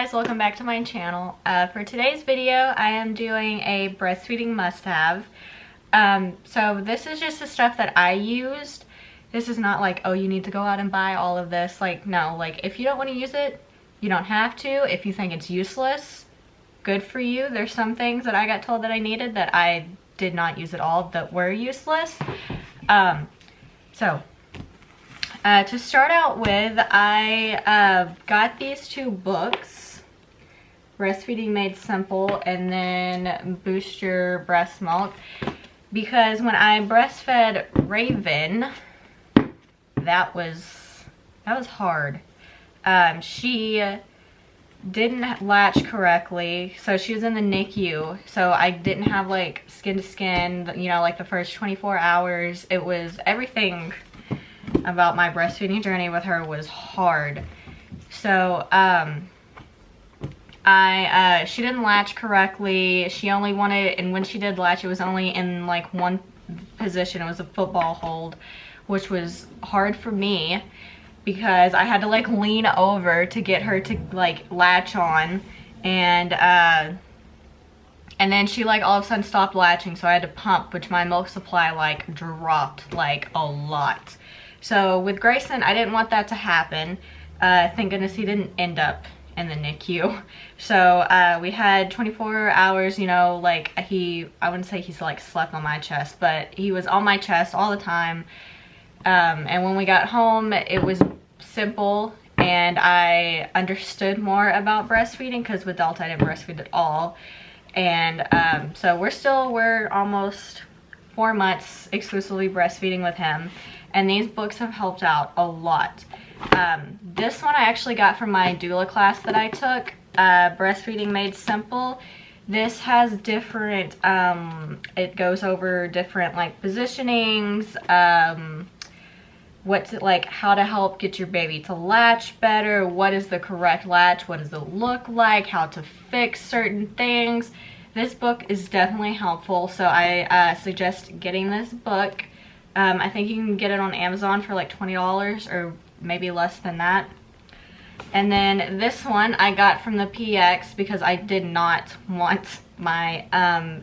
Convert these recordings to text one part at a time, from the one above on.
guys, welcome back to my channel. For today's video I am doing a breastfeeding must-have. So this is just the stuff that I used. This is not like, oh, you need to go out and buy all of this. Like, no, like if you don't want to use it, you don't have to. If you think it's useless, good for you. There's some things that I got told that I needed that I did not use at all that were useless. To start out with, I got these two books, Breastfeeding Made Simple and then Boost Your Breast Milk, because when I breastfed Raven, that was hard. She didn't latch correctly, so she was in the NICU, so I didn't have like skin to skin, you know, like the first 24 hours. It was everything about my breastfeeding journey with her was hard. So she didn't latch correctly. She only wanted, and when she did latch, it was only in like one position. It was a football hold, which was hard for me because I had to like lean over to get her to like latch on, and then she like all of a sudden stopped latching, so I had to pump, which my milk supply like dropped like a lot. So with Grayson, I didn't want that to happen. Thank goodness he didn't end up in the NICU. So we had 24 hours, you know, like I wouldn't say he's like slept on my chest, but he was on my chest all the time. And when we got home, it was simple and I understood more about breastfeeding, because with Delta I didn't breastfeed at all. And so we're almost 4 months exclusively breastfeeding with him. And these books have helped out a lot. This one I actually got from my doula class that I took, Breastfeeding Made Simple. This has different, it goes over different like positionings, how to help get your baby to latch better, what is the correct latch, what does it look like, how to fix certain things. This book is definitely helpful, so I suggest getting this book. I think you can get it on Amazon for like $20 or maybe less than that. And then this one I got from the PX because I did not want my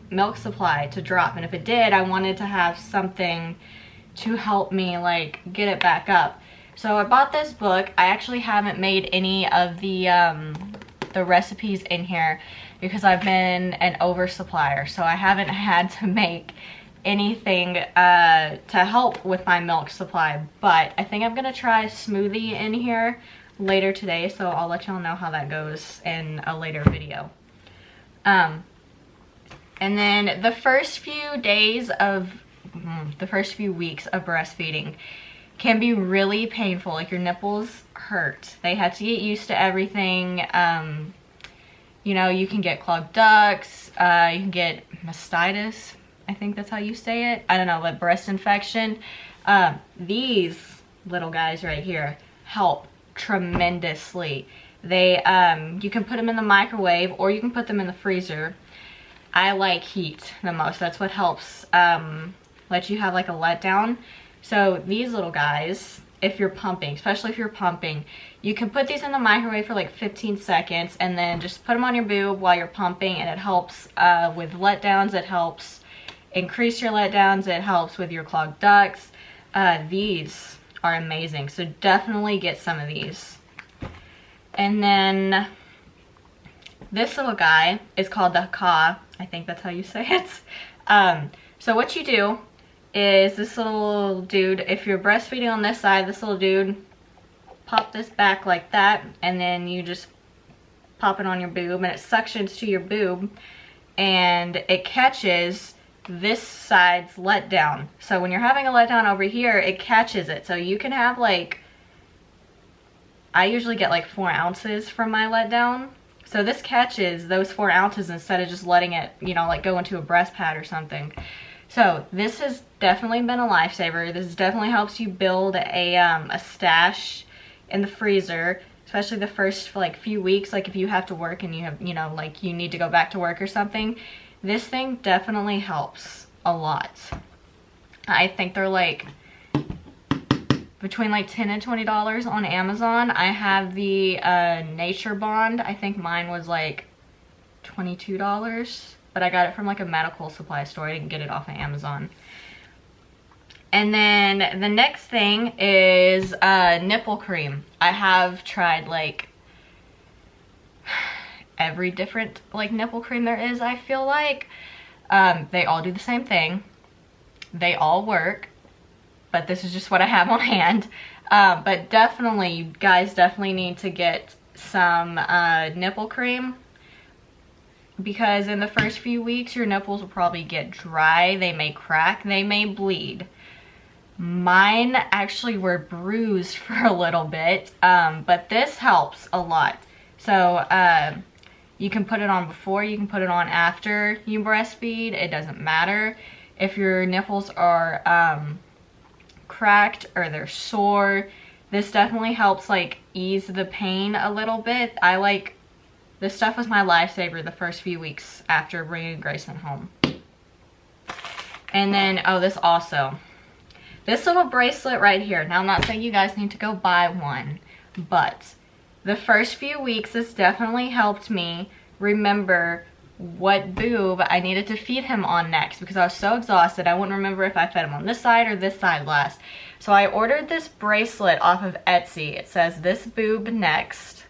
milk supply to drop, and if it did, I wanted to have something to help me like get it back up. So I bought this book. I actually haven't made any of the recipes in here because I've been an oversupplier, so I haven't had to make anything to help with my milk supply. But I think I'm gonna try a smoothie in here later today, so I'll let y'all know how that goes in a later video. And then the first few weeks of breastfeeding can be really painful. Like your nipples hurt. They have to get used to everything. You know, you can get clogged ducts, you can get mastitis, I think that's how you say it. I don't know, but breast infection. These little guys right here help tremendously. They, you can put them in the microwave or you can put them in the freezer. I like heat the most. That's what helps let you have like a letdown. So these little guys, if you're pumping, especially if you're pumping, you can put these in the microwave for like 15 seconds and then just put them on your boob while you're pumping, and it helps with letdowns. It helps increase your letdowns. It helps with your clogged ducts. These are amazing, so definitely get some of these. And then this little guy is called the Ka. I think that's how you say it. So what you do is this little dude, if you're breastfeeding on this side, this little dude, pop this back like that, and then you just pop it on your boob, and it suctions to your boob, and it catches this side's letdown. So when you're having a letdown over here, it catches it. So you can have like, I usually get like 4 ounces from my letdown. So this catches those 4 ounces instead of just letting it, you know, like go into a breast pad or something. So this has definitely been a lifesaver. This definitely helps you build a stash in the freezer, especially the first like few weeks. Like if you have to work and you have, you know, like you need to go back to work or something, this thing definitely helps a lot. I think they're like between like $10 and $20 on Amazon. I have the Nature Bond. I think mine was like $22, but I got it from like a medical supply store. I didn't get it off of Amazon. And then the next thing is Nipple Cream. I have tried like every different like nipple cream there is, I feel like. They all do the same thing. They all work, but this is just what I have on hand. But definitely, you guys definitely need to get some nipple cream, because in the first few weeks your nipples will probably get dry, they may crack, they may bleed. Mine actually were bruised for a little bit, but this helps a lot. So you can put it on before, you can put it on after you breastfeed. It doesn't matter. If your nipples are cracked or they're sore, this definitely helps like ease the pain a little bit. This stuff was my lifesaver the first few weeks after bringing Grayson home. And then, oh, this little bracelet right here. Now, I'm not saying you guys need to go buy one, but the first few weeks, this definitely helped me remember what boob I needed to feed him on next, because I was so exhausted. I wouldn't remember if I fed him on this side or this side last. So I ordered this bracelet off of Etsy. It says this boob next.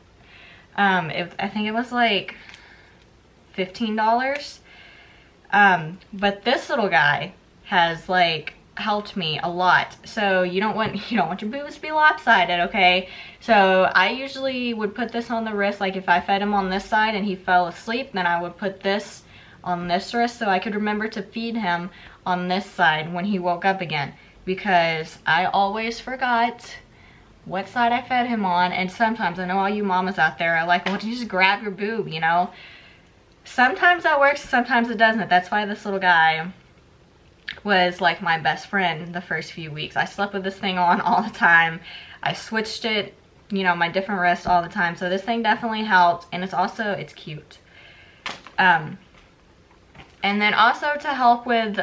I think it was like $15. But this little guy has like helped me a lot. So you don't want your boobs to be lopsided, okay? So I usually would put this on the wrist. Like if I fed him on this side and he fell asleep, then I would put this on this wrist so I could remember to feed him on this side when he woke up again, because I always forgot what side I fed him on. And sometimes, I know all you mamas out there are like, well, you just grab your boob, you know? Sometimes that works, sometimes it doesn't. That's why this little guy was like my best friend the first few weeks. I slept with this thing on all the time. I switched it, you know, my different wrists all the time. So this thing definitely helped, and it's cute. And then also to help with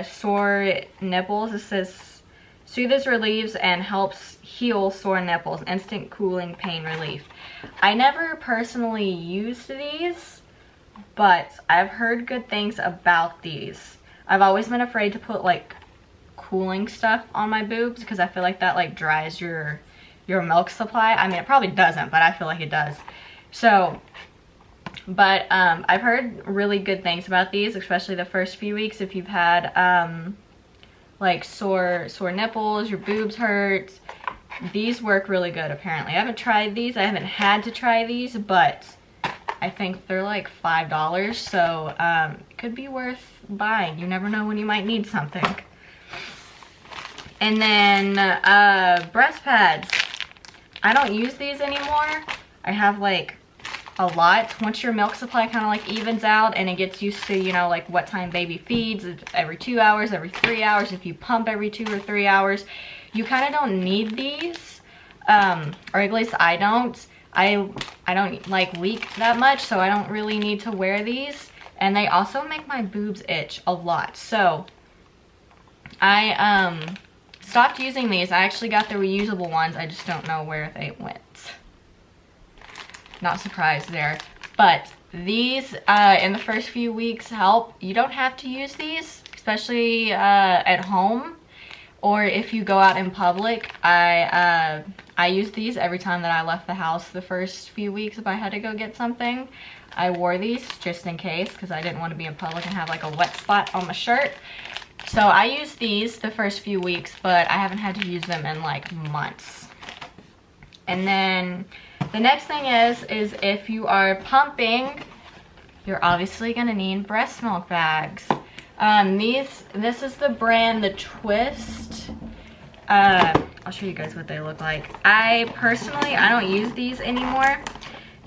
sore nipples, it says soothes, relieves, and helps heal sore nipples. Instant cooling pain relief. I never personally used these, but I've heard good things about these. I've always been afraid to put like cooling stuff on my boobs because I feel like that like dries your milk supply. I mean, it probably doesn't, but I feel like it does. So, but I've heard really good things about these, especially the first few weeks. If you've had like sore nipples, your boobs hurt, these work really good apparently. I haven't tried these. I haven't had to try these, but I think they're like $5, so it could be worth buying. You never know when you might need something. And then breast pads. I don't use these anymore. I have like a lot. Once your milk supply kind of like evens out and it gets used to, you know, like what time baby feeds, every 2 hours, every 3 hours, if you pump every 2 or 3 hours, you kind of don't need these, or at least I don't. I don't like leak that much, so I don't really need to wear these. And they also make my boobs itch a lot. So I stopped using these. I actually got the reusable ones. I just don't know where they went. Not surprised there. But these in the first few weeks help. You don't have to use these, especially at home or if you go out in public. I used these every time that I left the house the first few weeks if I had to go get something. I wore these just in case because I didn't want to be in public and have like a wet spot on my shirt. So I used these the first few weeks, but I haven't had to use them in like months. And then the next thing is if you are pumping, you're obviously going to need breast milk bags. This is the brand, the Twist. I'll show you guys what they look like. I don't use these anymore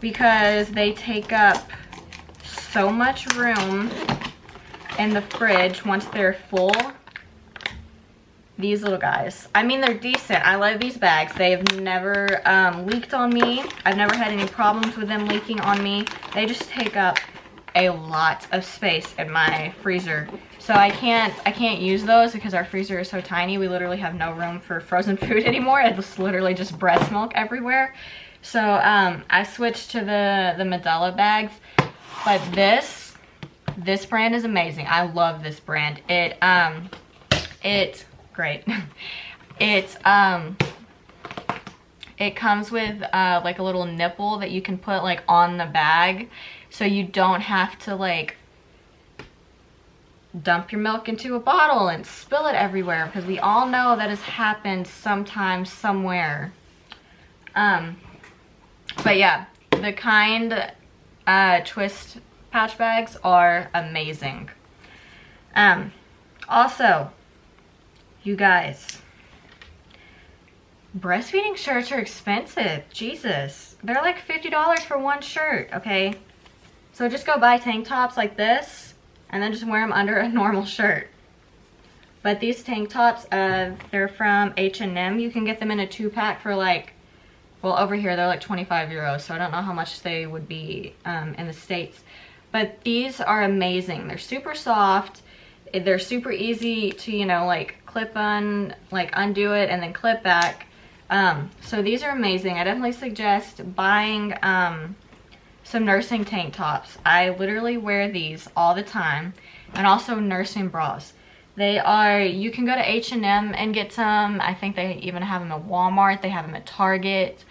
because they take up so much room in the fridge once they're full. These little guys, I mean, they're decent. I love these bags. They've never leaked on me. I've never had any problems with them leaking on me. They just take up a lot of space in my freezer. So I can't use those because our freezer is so tiny. We literally have no room for frozen food anymore. It's literally just breast milk everywhere. So I switched to the Medela bags. But this brand is amazing. I love this brand. It's great. It comes with like a little nipple that you can put like on the bag, so you don't have to like dump your milk into a bottle and spill it everywhere, because we all know that has happened sometime somewhere. But yeah, the kind twist patch bags are amazing. Also, you guys, breastfeeding shirts are expensive. Jesus, they're like $50 for one shirt, okay? So just go buy tank tops like this and then just wear them under a normal shirt. But these tank tops, they're from H&M. You can get them in a 2-pack for like, well, over here they're like 25 euros, so I don't know how much they would be in the States. But these are amazing. They're super soft. They're super easy to, you know, like clip on, like undo it and then clip back. So these are amazing. I definitely suggest buying some nursing tank tops. I literally wear these all the time, and also nursing bras. They are, you can go to H&M and get some. I think they even have them at Walmart. They have them at Target.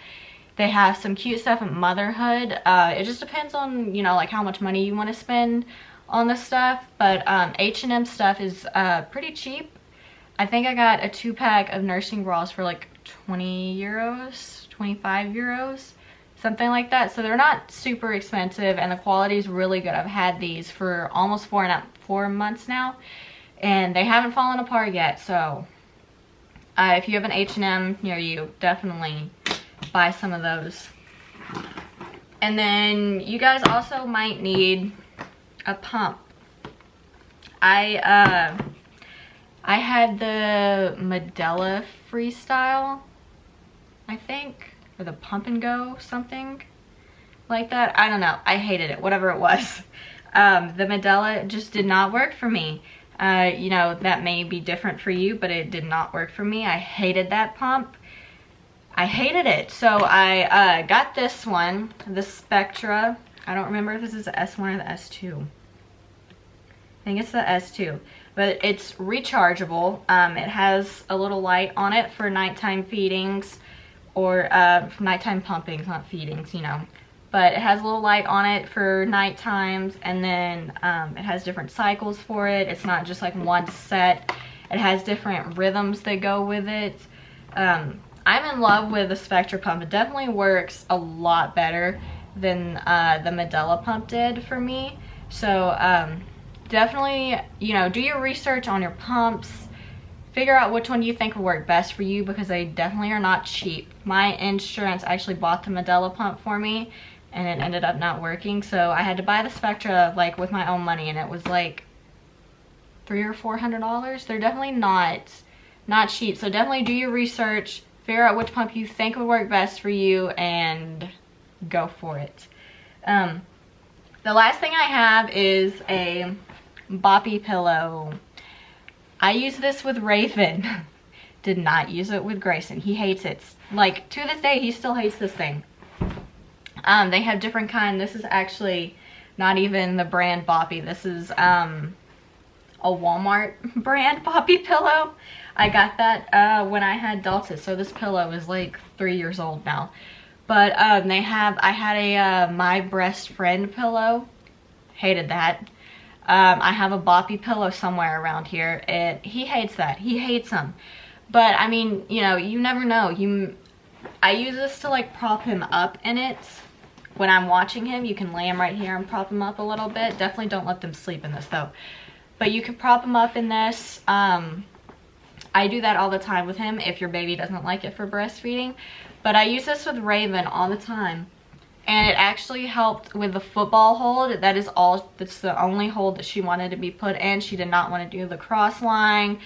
They have some cute stuff at Motherhood. It just depends on, you know, like how much money you want to spend on this stuff. But H&M stuff is pretty cheap. I think I got a 2-pack of nursing bras for like 20 euros, 25 euros, something like that. So they're not super expensive, and the quality is really good. I've had these for almost 4 months now, and they haven't fallen apart yet. So if you have an H&M near you, definitely buy some of those. And then you guys also might need a pump. I had the Medela Freestyle, I think, or the Pump and Go, something like that. I don't know. I hated it, whatever it was. The Medela just did not work for me. You know, that may be different for you, but it did not work for me. I hated that pump. I hated it. So I got this one, the Spectra. I don't remember if this is the S1 or the S2. I think it's the S2. But it's rechargeable. It has a little light on it for nighttime feedings, or for nighttime pumpings, not feedings, you know. But it has a little light on it for night times, and then it has different cycles for it. It's not just like one set. It has different rhythms that go with it. I'm in love with the Spectra pump. It definitely works a lot better than the Medela pump did for me. So definitely, you know, do your research on your pumps. Figure out which one you think will work best for you, because they definitely are not cheap. My insurance actually bought the Medela pump for me, and it ended up not working. So I had to buy the Spectra like with my own money, and it was like $300 or $400. They're definitely not cheap. So definitely do your research. Figure out which pump you think would work best for you and go for it. The last thing I have is a Boppy Pillow. I use this with Raven. Did not use it with Grayson. He hates it. Like, to this day, he still hates this thing. They have different kind. This is actually not even the brand Boppy. This is a Walmart brand Boppy Pillow. I got that when I had Delta. So this pillow is like 3 years old now. But I had a My Breast Friend pillow. Hated that. I have a Boppy pillow somewhere around here, and he hates that. He hates them. But I mean, you know, you never know. I use this to like prop him up in it. When I'm watching him, you can lay him right here and prop him up a little bit. Definitely don't let them sleep in this though. But you can prop him up in this. I do that all the time with him if your baby doesn't like it for breastfeeding. But I use this with Raven all the time. And it actually helped with the football hold. That's the only hold that she wanted to be put in. She did not want to do the cross line,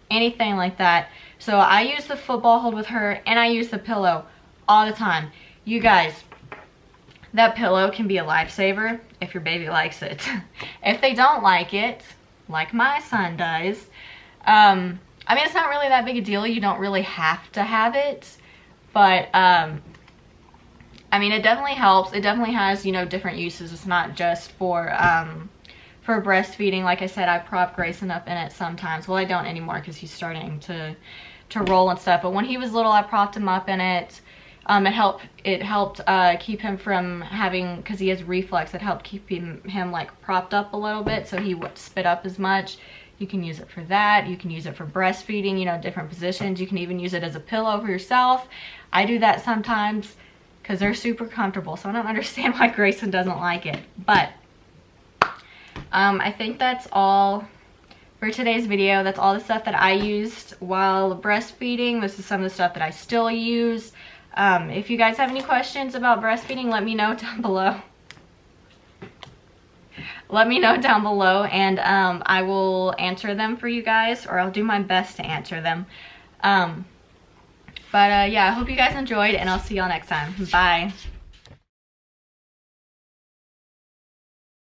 anything like that. So I use the football hold with her, and I use the pillow all the time. You guys, that pillow can be a lifesaver if your baby likes it. If they don't like it, like my son does, I mean, it's not really that big a deal. You don't really have to have it, but I mean, it definitely helps. It definitely has, you know, different uses. It's not just for breastfeeding. Like I said, I prop Grayson up in it sometimes. Well, I don't anymore because he's starting to roll and stuff. But when he was little, I propped him up in it. It helped keep him from having, because he has reflux, it helped keep him like propped up a little bit so he wouldn't spit up as much. You can use it for that. You can use it for breastfeeding, you know, different positions. You can even use it as a pillow for yourself. I do that sometimes because they're super comfortable, so I don't understand why Grayson doesn't like it. But I think that's all for today's video. That's all the stuff that I used while breastfeeding. This is some of the stuff that I still use. If you guys have any questions about breastfeeding, let me know down below. Let me know down below, and I will answer them for you guys, or I'll do my best to answer them. Yeah, I hope you guys enjoyed, and I'll see y'all next time. Bye.